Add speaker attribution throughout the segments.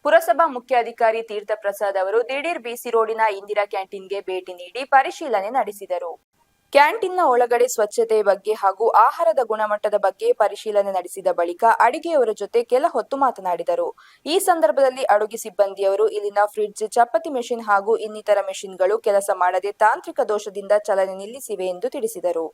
Speaker 1: ಪುರಸಭಾ ಮುಖ್ಯಾಧಿಕಾರಿ ತೀರ್ಥ ಪ್ರಸಾದ್ ಅವರು ದಿಢೀರ್ ಬಿಸಿ ರೋಡಿನ ಇಂದಿರಾ ಕ್ಯಾಂಟೀನ್ಗೆ ಭೇಟಿ ನೀಡಿ ಪರಿಶೀಲನೆ ನಡೆಸಿದರು. ಕ್ಯಾಂಟೀನ್ನ ಒಳಗಡೆ ಸ್ವಚ್ಛತೆ ಬಗ್ಗೆ ಹಾಗೂ ಆಹಾರದ ಗುಣಮಟ್ಟದ ಬಗ್ಗೆ ಪರಿಶೀಲನೆ ನಡೆಸಿದ ಬಳಿಕ ಅಡಿಗೆಯವರ ಜೊತೆ ಕೆಲ ಹೊತ್ತು ಮಾತನಾಡಿದರು. ಈ ಸಂದರ್ಭದಲ್ಲಿ ಅಡುಗೆ ಸಿಬ್ಬಂದಿಯವರು ಇಲ್ಲಿನ ಫ್ರಿಡ್ಜ್, ಚಪಾತಿ ಮೆಷಿನ್ ಹಾಗೂ ಇನ್ನಿತರ ಮೆಷಿನ್ಗಳು ಕೆಲಸ ಮಾಡದೆ ತಾಂತ್ರಿಕ ದೋಷದಿಂದ ಚಲನೆ ನಿಲ್ಲಿಸಿವೆ ಎಂದು ತಿಳಿಸಿದರು.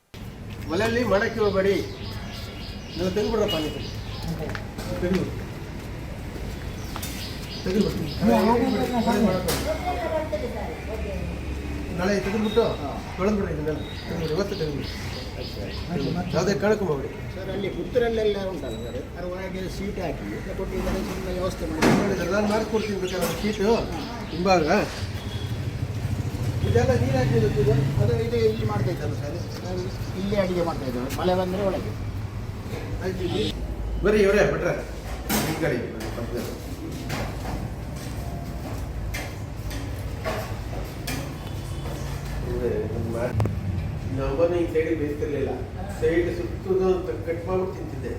Speaker 2: ನಾಳೆ ತೆಗೆದುಬಿಟ್ಟು ತೊಳೆದ್ಬಿಡ್ರಿ, ಇದನ್ನೆಲ್ಲ ಇವತ್ತು ತೆಗೆದುಬಿಟ್ಟು ಯಾವುದೇ ಕಾರಣಕ್ಕೂ ಮಾಡಿ
Speaker 3: ಸರ್. ಅಲ್ಲಿ ಪುತ್ತೂರಲ್ಲೆಲ್ಲ ಉಂಟಲ್ಲ ಸರ್, ಅದ್ರ ಒಳಗೆ ಸೀಟ್ ಹಾಕಿ ಕೊಟ್ಟಿದ್ದಾರೆ, ಸುಮ್ಮನೆ ವ್ಯವಸ್ಥೆ ಮಾಡಿ
Speaker 2: ನಾನು ಮಾಡಿಸ್ಕೊಡ್ತೀನಿ ಬೇಕಾದ್ರೆ ಸೀಟು ಹಿಂಭಾಗ ಇದೆಲ್ಲ ನೀರು ಹಾಕಿದ್ದು
Speaker 3: ಅದು ಇದು ಇಲ್ಲಿ ಮಾಡ್ತಾ ಇದ್ದಲ್ಲ ಸರ್, ಇಲ್ಲಿ ಅಡುಗೆ ಮಾಡ್ತಾ ಇದ್ದಾರೆ. ಮಳೆ ಬಂದರೆ ಒಳಗೆ
Speaker 2: ಆಯ್ತು. ಬರ್ರಿ ಇವರೇ ಬಿಟ್ರೆ ಈ ಕಡೆ ನಮ್ಮನ್ನು ಈ ಸೈಡಿಗೆ ಬೇಯಿಸ್ತಿರ್ಲಿಲ್ಲ, ಸೈಡ್ ಸುತ್ತದ ಕಟ್ ಮಾಡ್ಬಿಟ್ಟು ತಿಂತಿದ್ದೆ.